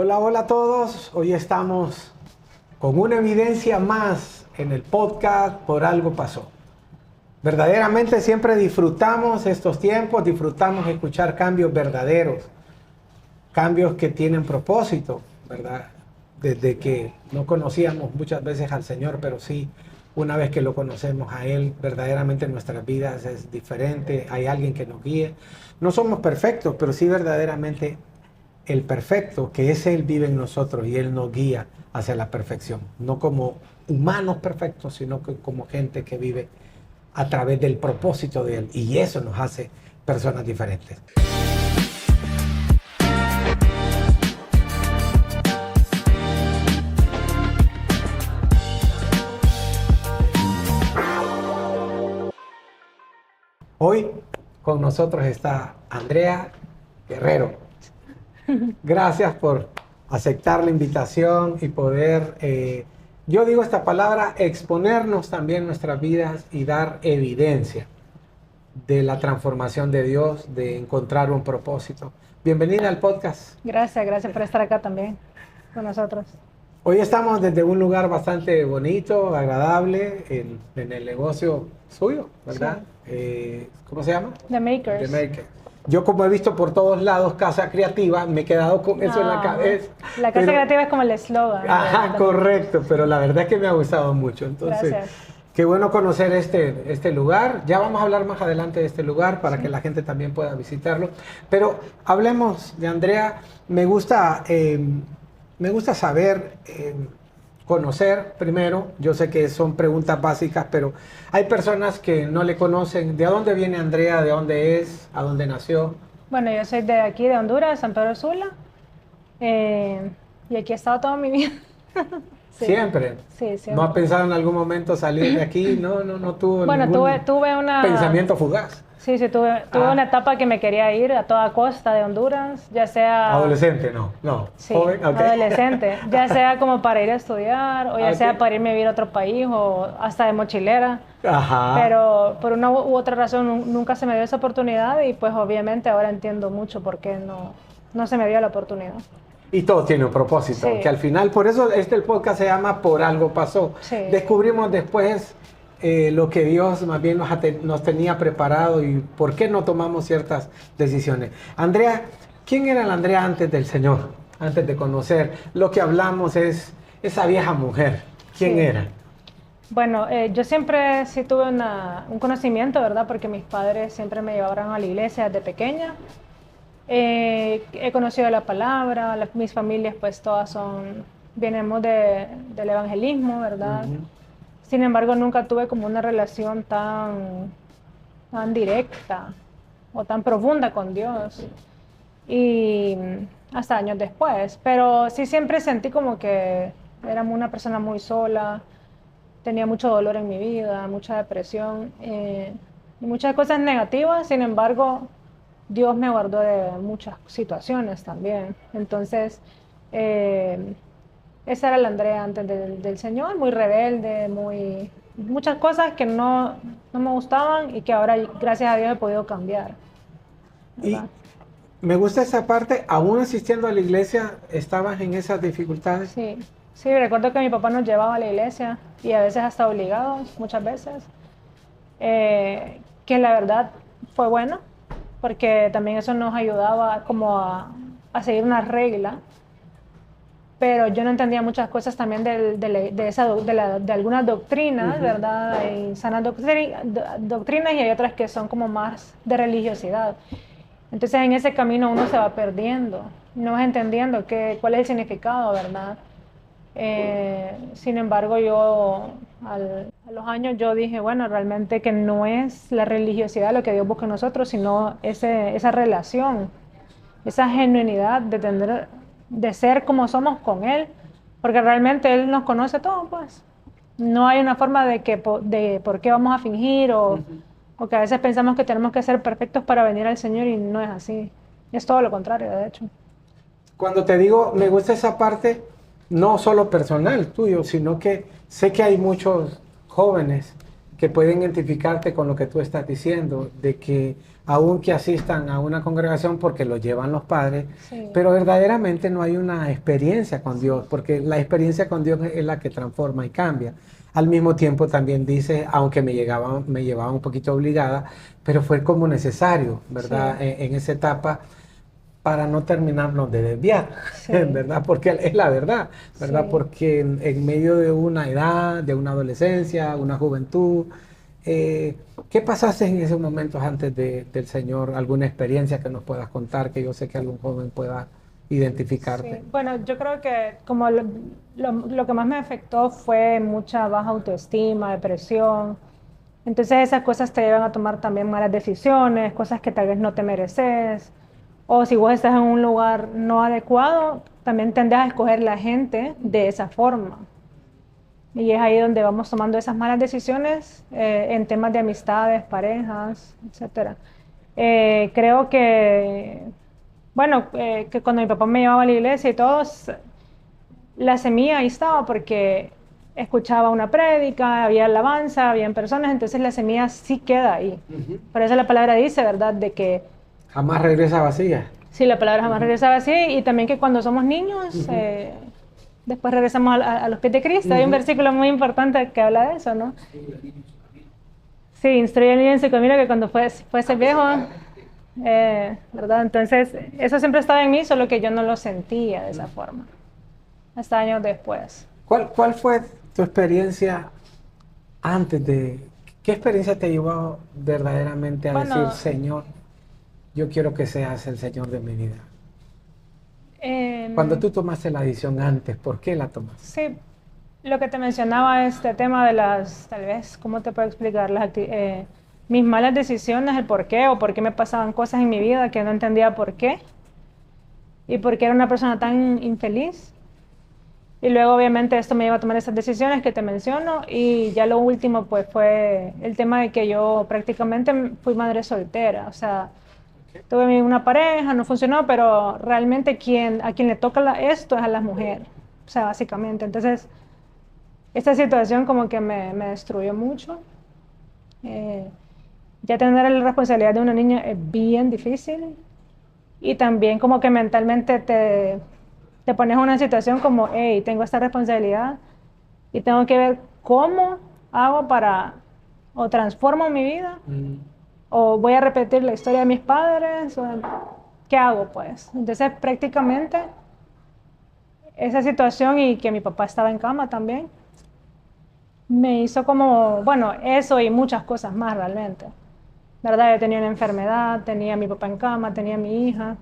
Hola, hola a todos. Hoy estamos con una evidencia más en el podcast Por Algo Pasó. Verdaderamente siempre disfrutamos estos tiempos, disfrutamos escuchar cambios verdaderos, cambios que tienen propósito, ¿verdad? Desde que no conocíamos muchas veces al Señor, pero sí, una vez que lo conocemos a Él, verdaderamente nuestras vidas es diferente, hay alguien que nos guíe. No somos perfectos, pero sí verdaderamente el perfecto, que es Él, vive en nosotros y Él nos guía hacia la perfección. No como humanos perfectos, sino que como gente que vive a través del propósito de Él. Y eso nos hace personas diferentes. Hoy con nosotros está Andrea Guerrero. Gracias por aceptar la invitación y poder, yo digo esta palabra, exponernos también nuestras vidas y dar evidencia de la transformación de Dios, de encontrar un propósito. Bienvenida al podcast. Gracias por estar acá también con nosotros. Hoy estamos desde un lugar bastante bonito, agradable, en el negocio suyo, ¿verdad? Sí. ¿Cómo se llama? The Makers. The Makers. Yo, como he visto por todos lados Casa Creativa, me he quedado con eso en la cabeza. La Casa Creativa es como el eslogan. Ajá, correcto, pero la verdad es que me ha gustado mucho. Entonces, gracias. Qué bueno conocer este lugar. Ya vamos a hablar más adelante de este lugar para que la gente también pueda visitarlo. Pero hablemos de Andrea. Me gusta saber, conocer primero. Yo sé que son preguntas básicas, pero hay personas que no le conocen. ¿De dónde viene Andrea? ¿De dónde es? ¿A dónde nació? Bueno, yo soy de aquí, de Honduras, San Pedro Sula. Y aquí he estado toda mi vida. Sí. ¿Siempre? Sí, siempre. ¿No ha pensado en algún momento salir de aquí? No tuvo bueno, ningún tuve una... pensamiento fugaz. Sí, tuve una etapa que me quería ir a toda costa de Honduras, ya sea... ¿Adolescente? No. Sí, ¿Joven? Okay. Adolescente. Ya sea como para ir a estudiar, o ya sea para irme a vivir a otro país, o hasta de mochilera. Ajá. Pero por una u otra razón nunca se me dio esa oportunidad y pues obviamente ahora entiendo mucho por qué no se me dio la oportunidad. Y todo tiene un propósito, Sí. que al final, por eso el podcast se llama Por Algo Pasó. Sí. Descubrimos después lo que Dios más bien nos tenía preparado y por qué no tomamos ciertas decisiones. Andrea, ¿quién era la Andrea antes del Señor? Antes de conocer, lo que hablamos es esa vieja mujer. ¿Quién Sí. era? Bueno, yo siempre sí tuve un conocimiento, ¿verdad? Porque mis padres siempre me llevaban a la iglesia desde pequeña. He conocido la palabra, mis familias pues todas venimos del evangelismo, ¿verdad? Uh-huh. Sin embargo, nunca tuve como una relación tan directa o tan profunda con Dios. Y hasta años después. Pero sí siempre sentí como que era una persona muy sola, tenía mucho dolor en mi vida, mucha depresión y muchas cosas negativas. Sin embargo, Dios me guardó de muchas situaciones también. Entonces, esa era la Andrea antes del Señor, muy rebelde, muchas cosas que no me gustaban y que ahora, gracias a Dios, he podido cambiar, ¿verdad? Y me gusta esa parte, aún asistiendo a la iglesia, ¿estabas en esas dificultades? Sí, recuerdo que mi papá nos llevaba a la iglesia y a veces hasta obligados, muchas veces, que la verdad fue bueno, porque también eso nos ayudaba como a seguir una regla, pero yo no entendía muchas cosas también de algunas doctrinas, uh-huh. ¿Verdad? Hay sanas doctrinas y hay otras que son como más de religiosidad. Entonces en ese camino uno se va perdiendo, no vas entendiendo cuál es el significado, ¿verdad? Sin embargo, yo a los años yo dije, bueno, realmente que no es la religiosidad lo que Dios busca en nosotros, sino esa relación, esa genuinidad de ser como somos con Él, porque realmente Él nos conoce todo, pues. No hay una forma de por qué vamos a fingir o que a veces pensamos que tenemos que ser perfectos para venir al Señor y no es así. Es todo lo contrario, de hecho. Cuando te digo, me gusta esa parte, no solo personal tuyo, sino que sé que hay muchos jóvenes que pueden identificarte con lo que tú estás diciendo, de que aun que asistan a una congregación porque lo llevan los padres, Sí. pero verdaderamente no hay una experiencia con Dios, porque la experiencia con Dios es la que transforma y cambia. Al mismo tiempo también dice, aunque me llevaba un poquito obligada, pero fue como necesario, ¿verdad? Sí. En esa etapa para no terminarnos de desviar, Sí. ¿verdad? Porque es la verdad, ¿verdad? Sí. Porque en medio de una edad, de una adolescencia, una juventud, ¿qué pasaste en esos momentos antes del Señor? ¿Alguna experiencia que nos puedas contar, que yo sé que algún joven pueda identificarte? Sí, bueno, yo creo que como lo que más me afectó fue mucha baja autoestima, depresión. Entonces esas cosas te llevan a tomar también malas decisiones, cosas que tal vez no te mereces. O si vos estás en un lugar no adecuado, también tendés a escoger la gente de esa forma. Y es ahí donde vamos tomando esas malas decisiones en temas de amistades, parejas, etcétera. Creo que, bueno, que cuando mi papá me llevaba a la iglesia y todo, la semilla ahí estaba porque escuchaba una prédica, había alabanza, habían personas, entonces la semilla sí queda ahí. Ujú. Por eso la palabra dice, ¿verdad? De que Jamás regresa vacía. sí, la palabra jamás Ujú. regresaba así, y también que cuando somos niños, Ujú. después regresamos a los pies de Cristo. Hay un Ujú. versículo muy importante que habla de eso, ¿no? Sí, instruye al niño en su camino que cuando fuese viejo, ¿verdad? Entonces, eso siempre estaba en mí, solo que yo no lo sentía de esa forma, hasta años después. ¿Cuál fue tu experiencia antes de... ¿Qué experiencia te llevó verdaderamente a decir, Bueno, Señor, yo quiero que seas el Señor de mi vida? Cuando em, tú tomaste la decisión antes, ¿por qué la tomaste? sí, lo que te mencionaba, este tema de las, tal vez, ¿cómo te puedo explicar? Mis malas decisiones, el por qué, o por qué me pasaban cosas en mi vida que no entendía por qué, y por qué era una persona tan infeliz. Y luego, obviamente, esto me lleva a tomar esas decisiones que te menciono, y ya lo último, pues, fue el tema de que yo prácticamente fui madre soltera, o sea, tuve una pareja, no funcionó, pero realmente a quien le toca esto es a la mujer, o sea, básicamente. Entonces, esta situación como que me destruyó mucho. Eh, ya tener la responsabilidad de una niña es bien difícil, y también como que mentalmente te pones en una situación como, hey, tengo esta responsabilidad y tengo que ver cómo hago para, o transformo mi vida, Mm. o voy a repetir la historia de mis padres, o qué hago pues. Entonces prácticamente esa situación, y que mi papá estaba en cama también, me hizo como, bueno, eso y muchas cosas más realmente. ¿Verdad? Yo tenía una enfermedad, tenía a mi papá en cama, tenía a mi hija,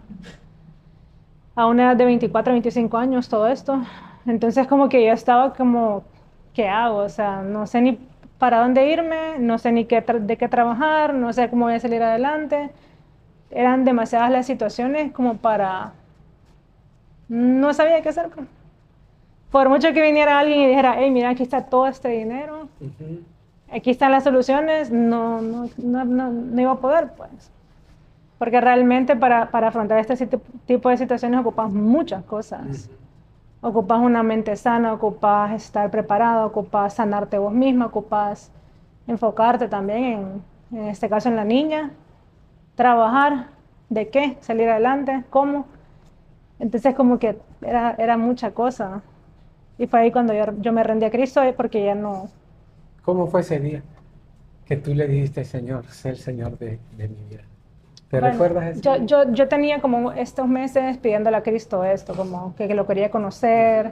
a una edad de 24, 25 años, todo esto. Entonces como que yo estaba como, ¿qué hago? O sea, no sé ni para dónde irme, no sé ni de qué trabajar, no sé cómo voy a salir adelante. Eran demasiadas las situaciones como para... No sabía qué hacer, pues. Por mucho que viniera alguien y dijera, hey, mira, aquí está todo este dinero, Ujú. aquí están las soluciones, no iba a poder, pues. Porque realmente para afrontar este tipo de situaciones ocupas muchas cosas. Ocupas una mente sana, ocupas estar preparado, ocupas sanarte vos misma, ocupas enfocarte también en este caso en la niña, trabajar, ¿de qué? Salir adelante, ¿cómo? Entonces como que era mucha cosa. Y fue ahí cuando yo me rendí a Cristo, porque ya no... ¿Cómo fue ese día que tú le dijiste, Señor, sé el Señor de mi vida? ¿Te Bueno, recuerdas ese día? yo tenía como estos meses pidiéndole a Cristo esto, como que lo quería conocer,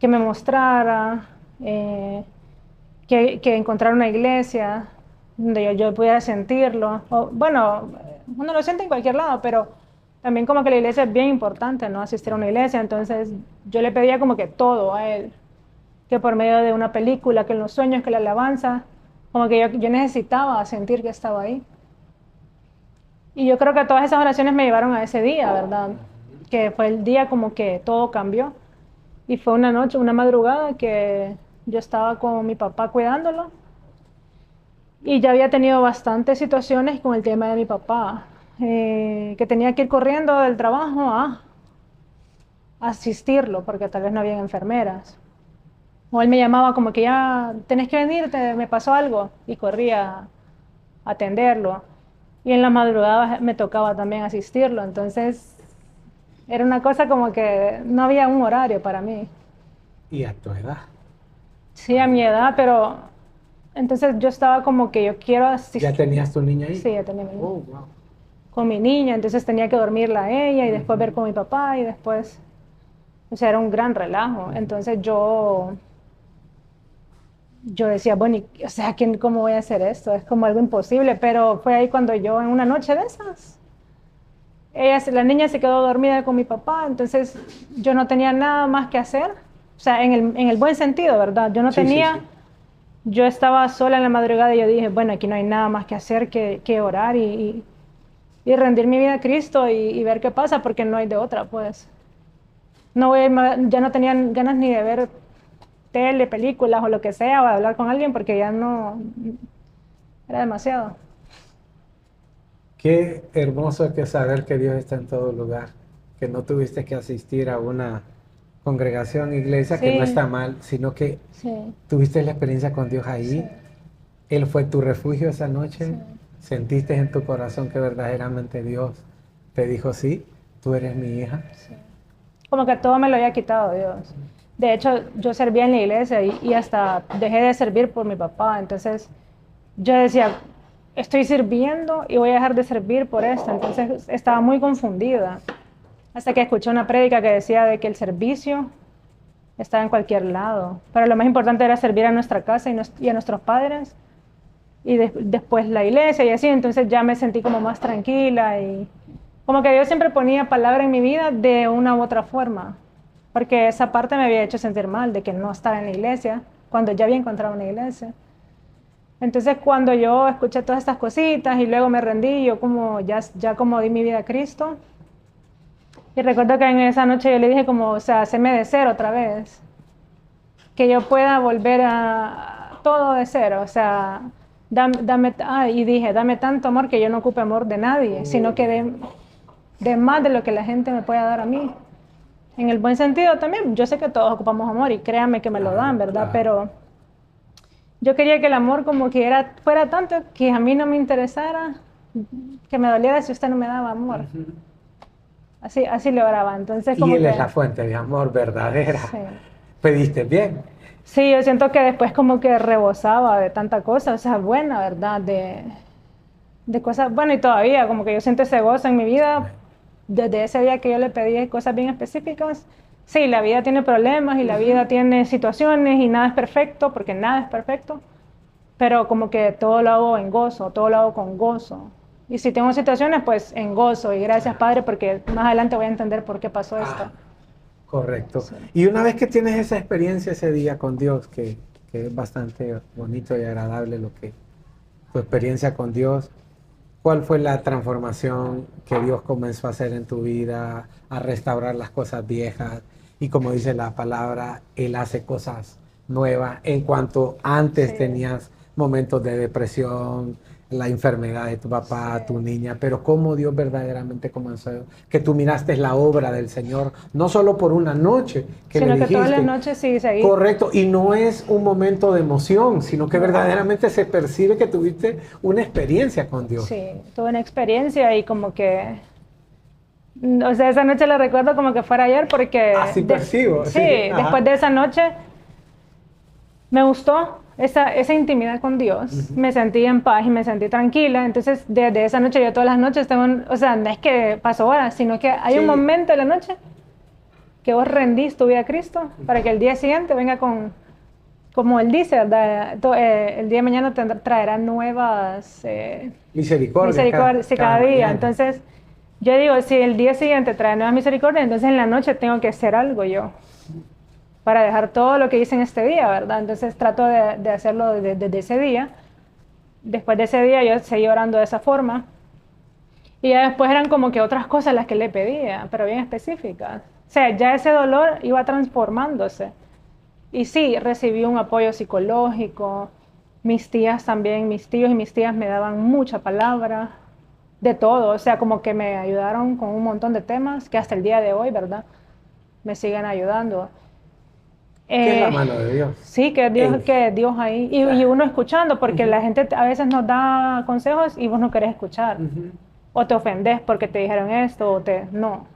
que me mostrara, que encontrara una iglesia donde yo pudiera sentirlo. O, bueno, uno lo siente en cualquier lado, pero también como que la iglesia es bien importante, ¿no? Asistir a una iglesia. Entonces yo le pedía como que todo a él, que por medio de una película, que en los sueños, que la alabanza, como que yo necesitaba sentir que estaba ahí. Y yo creo que todas esas oraciones me llevaron a ese día, ¿verdad? Que fue el día como que todo cambió. Y fue una noche, una madrugada que yo estaba con mi papá cuidándolo, y ya había tenido bastantes situaciones con el tema de mi papá, que tenía que ir corriendo del trabajo a asistirlo porque tal vez no había enfermeras. O él me llamaba como que ya tenés que venir, me pasó algo, y corría a atenderlo. Y en la madrugada me tocaba también asistirlo, entonces era una cosa como que no había un horario para mí. Y a tu edad. Sí, a mi edad, pero entonces yo estaba como que yo quiero ¿Ya asistir. tenías tu niña ahí? Sí, ya tenía mi niña. Oh, wow. Con mi niña, entonces tenía que dormirla a ella y después ver con mi papá y después, o sea, era un gran relajo. Entonces yo decía, bueno, o sea, ¿cómo voy a hacer esto? Es como algo imposible, pero fue ahí cuando yo, en una noche de esas, la niña se quedó dormida con mi papá, entonces yo no tenía nada más que hacer, o sea, en el buen sentido, ¿verdad? Yo no Sí, sí, tenía, sí. yo estaba sola en la madrugada y yo dije, bueno, aquí no hay nada más que hacer que orar y rendir mi vida a Cristo y ver qué pasa, porque no hay de otra, pues. No voy a ya no tenía ganas ni de ver tele, películas o lo que sea, o de hablar con alguien, porque ya no, era demasiado. Qué hermoso que saber que Dios está en todo lugar, que no tuviste que asistir a una congregación, iglesia, que no Sí, está mal, sino que sí, tuviste la experiencia con Dios sí, ahí. Él fue tu refugio esa sí. noche. Sentiste en tu corazón que verdaderamente Dios te dijo, sí, tú eres mi hija. Sí. Como que todo me lo había quitado Dios. De hecho, yo servía en la iglesia y hasta dejé de servir por mi papá. Entonces, yo decía, estoy sirviendo y voy a dejar de servir por esto. Entonces, estaba muy confundida. Hasta que escuché una prédica que decía de que el servicio estaba en cualquier lado. Pero lo más importante era servir a nuestra casa y a nuestros padres. Y después la iglesia y así. Entonces, ya me sentí como más tranquila y como que Dios siempre ponía palabra en mi vida de una u otra forma, porque esa parte me había hecho sentir mal, de que no estaba en la iglesia, cuando ya había encontrado una iglesia. Entonces cuando yo escuché todas estas cositas y luego me rendí, yo como ya como di mi vida a Cristo, y recuerdo que en esa noche yo le dije como, o sea, haceme de cero otra vez, que yo pueda volver a todo de cero, o sea, y dije, dame tanto amor que yo no ocupe amor de nadie, sino que de más de lo que la gente me pueda dar a mí. En el buen sentido también, yo sé que todos ocupamos amor y créanme que me lo dan, ¿verdad? Claro. Pero yo quería que el amor como que fuera tanto que a mí no me interesara, que me doliera si usted no me daba amor. Ujú. Así lo oraba. Entonces Y como Él que, es la fuente de amor verdadera. sí. Pediste bien. Sí, yo siento que después como que rebosaba de tanta cosa, o sea, buena, ¿verdad? De cosas, bueno, y todavía como que yo siento ese gozo en mi vida desde ese día que yo le pedí cosas bien específicas. Sí, la vida tiene problemas y la vida tiene situaciones y nada es perfecto, porque nada es perfecto, pero como que todo lo hago en gozo, todo lo hago con gozo. Y si tengo situaciones, pues en gozo y gracias Padre, porque más adelante voy a entender por qué pasó esto. Ah, correcto. Sí. Y una vez que tienes esa experiencia ese día con Dios, que es bastante bonito y agradable lo que tu experiencia con Dios, ¿cuál fue la transformación que Dios comenzó a hacer en tu vida, a restaurar las cosas viejas? Y como dice la palabra, Él hace cosas nuevas en cuanto antes Sí. tenías momentos de depresión, la enfermedad de tu papá, Sí. tu niña, pero cómo Dios verdaderamente comenzó, que tú miraste la obra del Señor, no solo por una noche que le Sino que todas las dijiste, noches sí seguí. correcto, y no es un momento de emoción, sino que No. verdaderamente se percibe que tuviste una experiencia con Dios. Sí, tuve una experiencia y como que, o sea, esa noche la recuerdo como que fuera ayer porque, Así percibo, sí, sí. Ajá. después de esa noche me gustó esa intimidad con Dios, me sentí en paz y me sentí tranquila, entonces desde esa noche yo todas las noches tengo, o sea, no es que pasó horas, sino que hay un Sí. momento de la noche que vos rendís tu vida a Cristo para que el día siguiente venga como Él dice, ¿verdad? El día de mañana traerá nuevas misericordias sí, cada día. mañana. Entonces, yo digo, si el día siguiente trae nuevas misericordias, entonces en la noche tengo que hacer algo yo para dejar todo lo que hice en este día, ¿verdad? Entonces trato de hacerlo desde ese día. Después de ese día yo seguí orando de esa forma. Y ya después eran como que otras cosas las que le pedía, pero bien específicas. O sea, ya ese dolor iba transformándose. Y sí, recibí un apoyo psicológico. Mis tías también, mis tíos y mis tías me daban mucha palabra, de todo. O sea, como que me ayudaron con un montón de temas que hasta el día de hoy, ¿verdad? Me siguen ayudando. ¿Qué es la mano de Dios? Sí, que es Dios ahí. Y uno escuchando, porque la gente a veces nos da consejos y vos no querés escuchar. O te ofendes porque te dijeron esto, no.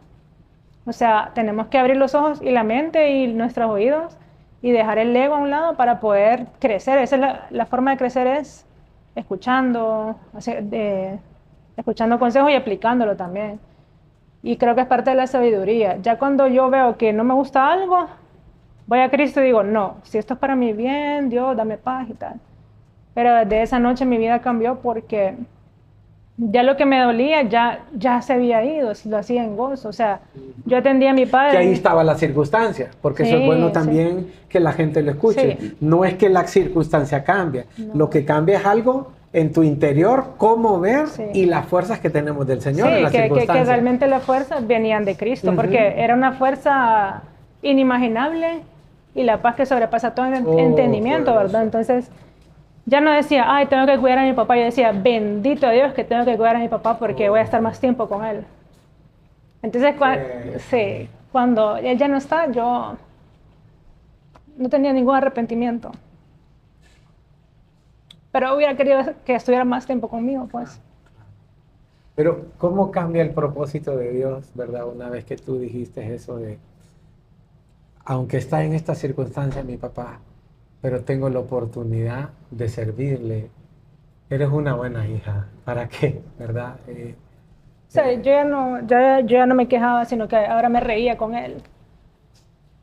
O sea, tenemos que abrir los ojos y la mente y nuestros oídos y dejar el ego a un lado para poder crecer. Esa es la forma de crecer, es escuchando, escuchando consejos y aplicándolo también. Y creo que es parte de la sabiduría. Ya cuando yo veo que no me gusta algo, voy a Cristo y digo, no, si esto es para mi bien, Dios, dame paz y tal. Pero desde esa noche mi vida cambió porque ya lo que me dolía ya se había ido, lo hacía en gozo. O sea, yo atendía a mi padre. Que ahí estaba la circunstancia, porque Sí, eso es bueno también que la gente lo escuche. Sí. No es que la circunstancia cambie, lo que cambia es algo en tu interior, cómo ver y las fuerzas que tenemos del Señor en la circunstancia. Que realmente las fuerzas venían de Cristo, porque era una fuerza inimaginable y la paz que sobrepasa todo entendimiento, ¿verdad? Entonces, ya no decía, ay, tengo que cuidar a mi papá. Yo decía, bendito Dios que tengo que cuidar a mi papá porque voy a estar más tiempo con él. Entonces, cuando él ya no está, yo no tenía ningún arrepentimiento. Pero hubiera querido que estuviera más tiempo conmigo, pues. Pero, ¿cómo cambia el propósito de Dios, verdad? Una vez que tú dijiste eso de, aunque está en esta circunstancia mi papá, pero tengo la oportunidad de servirle. Eres una buena hija. ¿Para qué? ¿Verdad? O sea, yo ya no me quejaba, sino que ahora me reía con él.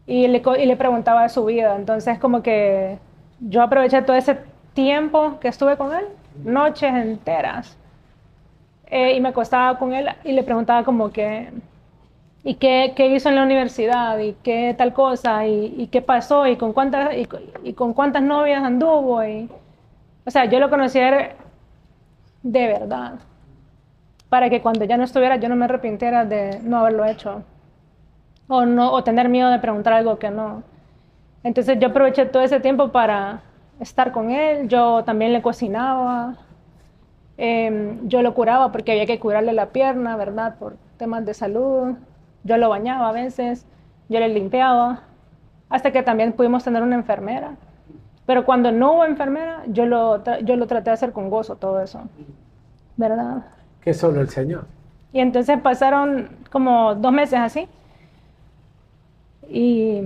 Y le preguntaba de su vida. Entonces, como que yo aproveché todo ese tiempo que estuve con él, noches enteras. Y me acostaba con él y le preguntaba como que, ¿y qué hizo en la universidad? ¿Y qué tal cosa? ¿Y qué pasó? ¿Y con cuántas novias anduvo? O sea, yo lo conocía de verdad. Para que cuando ya no estuviera, yo no me arrepintiera de no haberlo hecho. O tener miedo de preguntar algo que no. Entonces yo aproveché todo ese tiempo para estar con él. Yo también le cocinaba. Yo lo curaba porque había que curarle la pierna, ¿verdad? Por temas de salud. Yo lo bañaba a veces. Yo le limpiaba. Hasta que también pudimos tener una enfermera. Pero cuando no hubo enfermera, yo lo traté de hacer con gozo todo eso. ¿Verdad? Que solo el Señor. Y entonces pasaron como 2 meses así. Y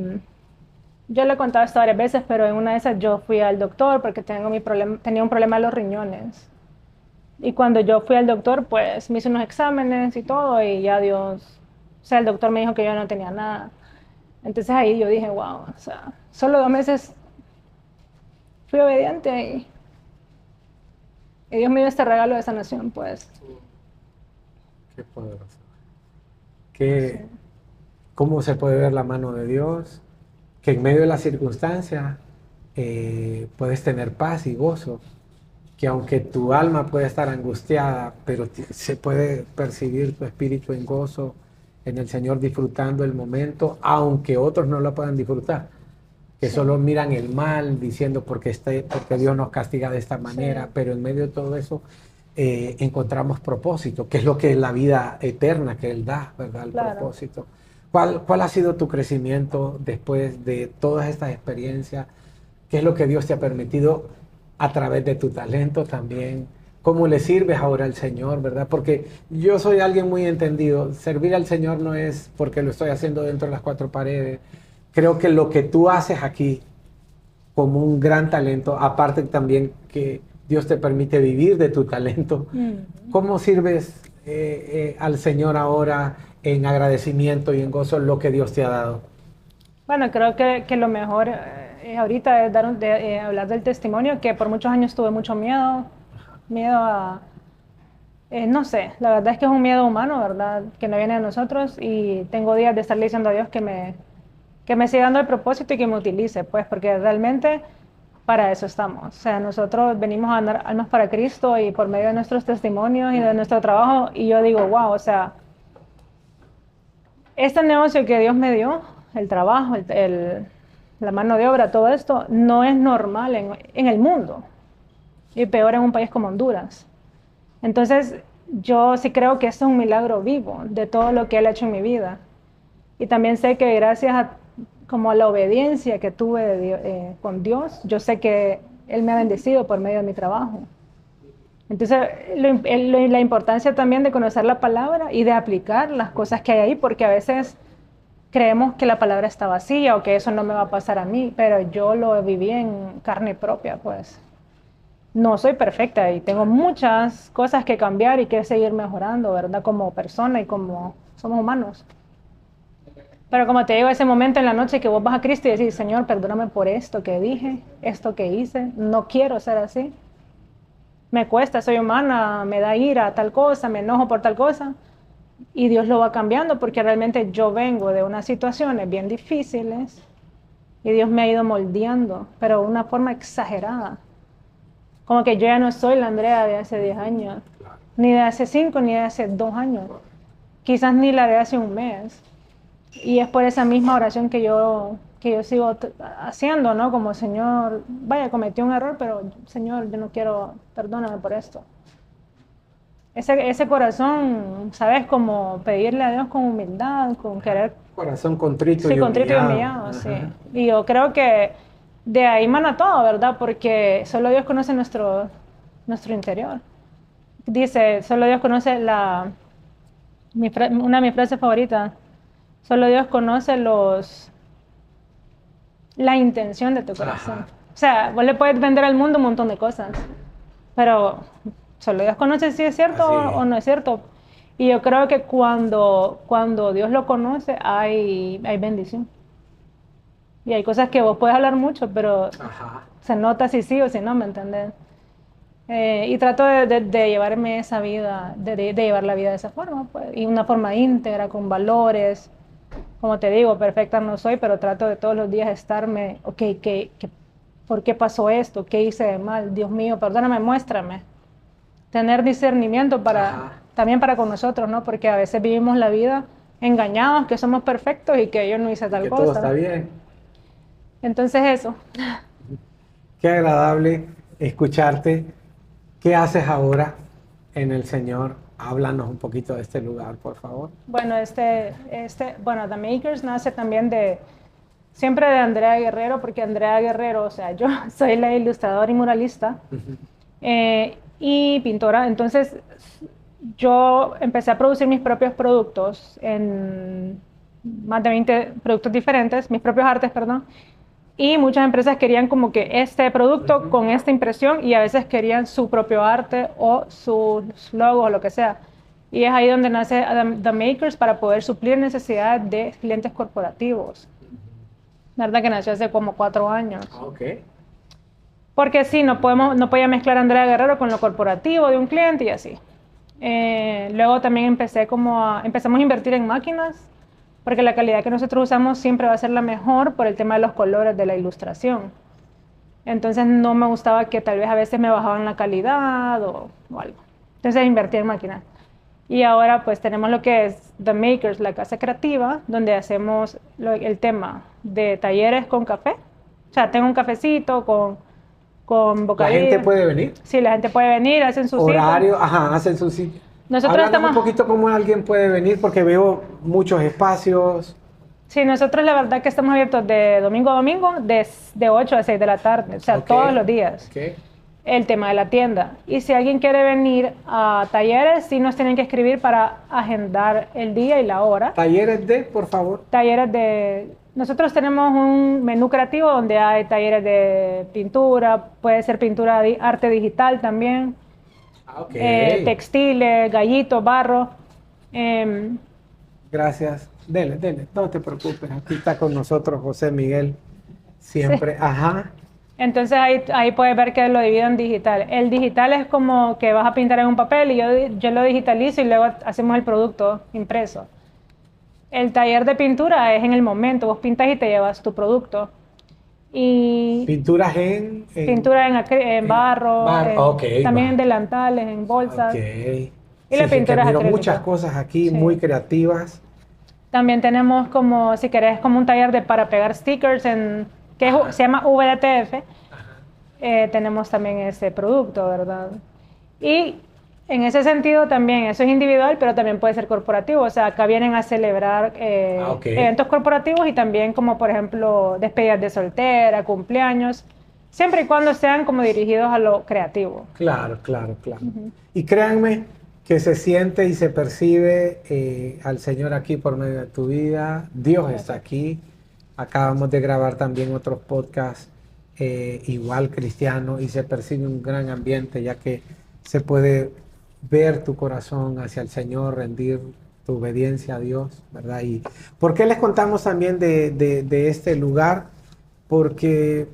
yo le he contado esto varias veces, pero en una de esas yo fui al doctor porque tenía un problema de los riñones. Y cuando yo fui al doctor, pues me hizo unos exámenes y todo, y ya Dios, o sea, el doctor me dijo que yo no tenía nada. Entonces ahí yo dije, wow, o sea, solo 2 meses fui obediente y Dios me dio este regalo de sanación, pues. Qué poderoso. ¿Cómo se puede ver la mano de Dios? Que en medio de las circunstancias puedes tener paz y gozo. Que aunque tu alma puede estar angustiada, pero se puede percibir tu espíritu en gozo en el Señor, disfrutando el momento, aunque otros no lo puedan disfrutar. Que solo miran el mal, diciendo porque Dios nos castiga de esta manera, pero en medio de todo eso encontramos propósito, que es lo que es la vida eterna que Él da, ¿verdad? El propósito. ¿Cuál ha sido tu crecimiento después de todas estas experiencias? ¿Qué es lo que Dios te ha permitido a través de tu talento también? ¿Cómo le sirves ahora al Señor, verdad? Porque yo soy alguien muy entendido. Servir al Señor no es porque lo estoy haciendo dentro de las 4 paredes. Creo que lo que tú haces aquí como un gran talento, aparte también que Dios te permite vivir de tu talento. ¿Cómo sirves al Señor ahora en agradecimiento y en gozo lo que Dios te ha dado? Bueno, creo que lo mejor ahorita es hablar del testimonio, que por muchos años tuve mucho miedo a, no sé, la verdad es que es un miedo humano, ¿verdad? Que no viene de nosotros, y tengo días de estarle diciendo a Dios que me siga dando el propósito y que me utilice, pues, porque realmente para eso estamos. O sea, nosotros venimos a dar almas para Cristo y por medio de nuestros testimonios y de nuestro trabajo, y yo digo, wow, o sea, este negocio que Dios me dio, el trabajo, la mano de obra, todo esto, no es normal en el mundo. Y peor en un país como Honduras. Entonces, yo sí creo que esto es un milagro vivo de todo lo que Él ha hecho en mi vida. Y también sé que gracias como la obediencia que tuve con Dios. Yo sé que Él me ha bendecido por medio de mi trabajo. Entonces, la importancia también de conocer la palabra y de aplicar las cosas que hay ahí, porque a veces creemos que la palabra está vacía o que eso no me va a pasar a mí, pero yo lo viví en carne propia, pues. No soy perfecta y tengo muchas cosas que cambiar y que seguir mejorando, ¿verdad? Como persona y como somos humanos. Pero como te digo, ese momento en la noche que vos vas a Cristo y decís, Señor, perdóname por esto que dije, esto que hice, no quiero ser así. Me cuesta, soy humana, me da ira tal cosa, me enojo por tal cosa. Y Dios lo va cambiando porque realmente yo vengo de unas situaciones bien difíciles y Dios me ha ido moldeando, pero de una forma exagerada. Como que yo ya no soy la Andrea de hace 10 años, ni de hace 5, ni de hace 2 años, quizás ni la de hace un mes. Y es por esa misma oración que yo sigo haciendo, ¿no? Como, Señor, vaya, cometí un error, pero Señor, yo no quiero, perdóname por esto. Ese corazón, ¿sabes? Como pedirle a Dios con humildad, con querer. Corazón contrito Sí, y contrito y humillado. humillado, sí. Y yo creo que de ahí mana todo, ¿verdad? Porque solo Dios conoce nuestro interior. Dice, solo Dios conoce una de mis frases favoritas. Solo Dios conoce la intención de tu corazón. Ajá. O sea, vos le puedes vender al mundo un montón de cosas, pero solo Dios conoce si es cierto o no es cierto. Y yo creo que cuando Dios lo conoce, hay bendición. Y hay cosas que vos puedes hablar mucho, pero Ajá. se nota si sí o si no, ¿me entendés? Y trato de llevarme esa vida, de llevar la vida de esa forma, pues, y una forma íntegra, con valores. Como te digo, perfecta no soy, pero trato de todos los días estarme, ok, ¿por qué pasó esto? ¿Qué hice de mal? Dios mío, perdóname, muéstrame. Tener discernimiento también para con nosotros, ¿no? Porque a veces vivimos la vida engañados, que somos perfectos y que yo no hice tal que cosa. todo está bien. Entonces eso. Qué agradable escucharte. ¿Qué haces ahora en el Señor? Háblanos un poquito de este lugar, por favor. Bueno, The Makers nace también siempre de Andrea Guerrero, porque Andrea Guerrero, o sea, yo soy la ilustradora y muralista y pintora. Entonces, yo empecé a producir mis propios productos en más de 20 productos diferentes, mis propios artes, perdón. Y muchas empresas querían como que este producto con esta impresión y a veces querían su propio arte o sus logos o lo que sea. Y es ahí donde nace The Makers para poder suplir necesidades de clientes corporativos. La verdad que nació hace como 4 años. Okay. Porque sí, no podía mezclar a Andrea Guerrero con lo corporativo de un cliente y así. Luego también empezamos a invertir en máquinas, porque la calidad que nosotros usamos siempre va a ser la mejor por el tema de los colores de la ilustración. Entonces no me gustaba que tal vez a veces me bajaban la calidad o algo. Entonces invertí en máquinas. Y ahora pues tenemos lo que es The Makers, la casa creativa, donde hacemos el tema de talleres con café. O sea, tengo un cafecito con bocadillo. ¿La gente puede venir? Sí, la gente puede venir, hacen su horario, cita. Hacen su cita. Nosotros estamos un poquito cómo alguien puede venir, porque veo muchos espacios. Sí, nosotros la verdad que estamos abiertos de domingo a domingo, de 8 a 6 de la tarde, o sea, todos los días. Okay. El tema de la tienda. Y si alguien quiere venir a talleres, sí nos tienen que escribir para agendar el día y la hora. ¿Talleres por favor? Talleres de... Nosotros tenemos un menú creativo donde hay talleres de pintura, puede ser pintura, arte digital también. Textiles, gallitos, barro. Gracias. Dele, no te preocupes. Aquí está con nosotros José Miguel. Siempre. Sí. Ajá. Entonces ahí puedes ver que lo divido en digital. El digital es como que vas a pintar en un papel y yo lo digitalizo y luego hacemos el producto impreso. El taller de pintura es en el momento, vos pintas y te llevas tu producto. Y pinturas pintura en barro, también en delantales, en bolsas. Okay. Y la pintura es acrílica. Muchas cosas aquí muy creativas. También tenemos como, si querés, como un taller para pegar stickers se llama VDTF. Tenemos también ese producto, ¿verdad? Y En ese sentido también, eso es individual, pero también puede ser corporativo. O sea, acá vienen a celebrar Ok. eventos corporativos y también como, por ejemplo, despedidas de soltera, cumpleaños, siempre y cuando sean como dirigidos a lo creativo. Claro, claro, claro. Y créanme que se siente y se percibe al Señor aquí por medio de tu vida. Dios está aquí. Acabamos de grabar también otros podcasts igual cristianos y se percibe un gran ambiente ya que se puede ver tu corazón hacia el Señor, rendir tu obediencia a Dios, ¿verdad? ¿Y por qué les contamos también de este lugar? Porque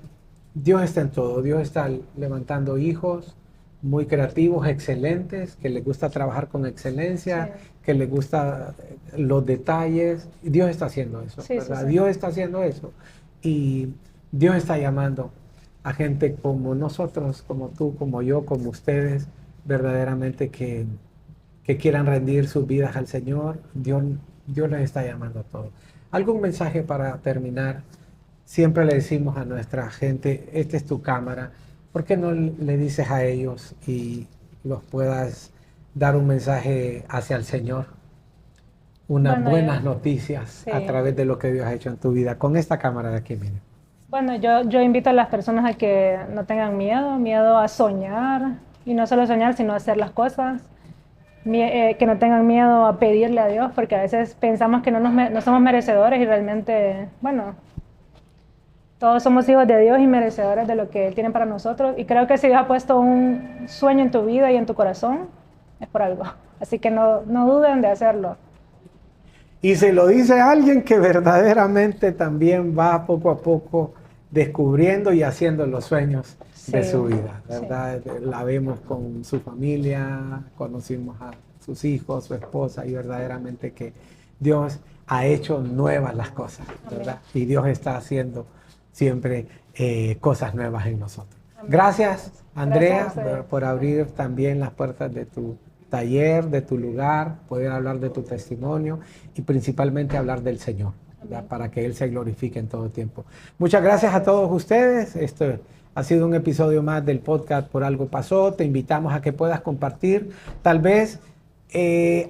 Dios está en todo. Dios está levantando hijos muy creativos, excelentes, que les gusta trabajar con excelencia, Sí. que les gusta los detalles. Dios está haciendo eso, Sí, sí, ¿verdad? sí. Dios está haciendo eso. Y Dios está llamando a gente como nosotros, como tú, como yo, como ustedes, verdaderamente que quieran rendir sus vidas al Señor. Dios les está llamando a todos. ¿Algún mensaje para terminar? Siempre le decimos a nuestra gente, esta es tu cámara. ¿Por qué no le dices a ellos y los puedas dar un mensaje hacia el Señor? Unas Bueno, buenas noticias sí. a través de lo que Dios ha hecho en tu vida. Con esta cámara de aquí, mira. Bueno, yo invito a las personas a que no tengan miedo a soñar, y no solo soñar, sino hacer las cosas. Que no tengan miedo a pedirle a Dios, porque a veces pensamos que no somos merecedores y realmente, bueno, todos somos hijos de Dios y merecedores de lo que Él tiene para nosotros. Y creo que si Dios ha puesto un sueño en tu vida y en tu corazón, es por algo. Así que no duden de hacerlo. Y se lo dice alguien que verdaderamente también va poco a poco descubriendo y haciendo los sueños de Sí, su vida, sí. ¿verdad? La vemos con su familia, conocimos a sus hijos, su esposa, y verdaderamente que Dios ha hecho nuevas las cosas, ¿verdad? Y Dios está haciendo siempre cosas nuevas en nosotros. Amén. Gracias, Andrea, Gracias a ustedes. por abrir también las puertas de tu taller, de tu lugar, poder hablar de tu testimonio y principalmente hablar del Señor, ¿verdad? Para que Él se glorifique en todo tiempo. Muchas gracias a todos ustedes. Esto ha sido un episodio más del podcast Por Algo Pasó. Te invitamos a que puedas compartir. Tal vez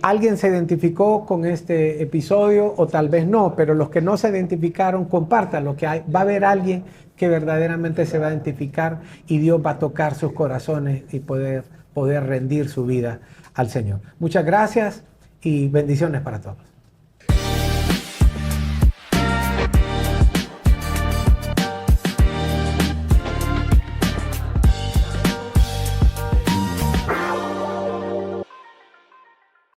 alguien se identificó con este episodio o tal vez no, pero los que no se identificaron, compártanlo, que va a haber alguien que verdaderamente se va a identificar y Dios va a tocar sus corazones y poder rendir su vida al Señor. Muchas gracias y bendiciones para todos.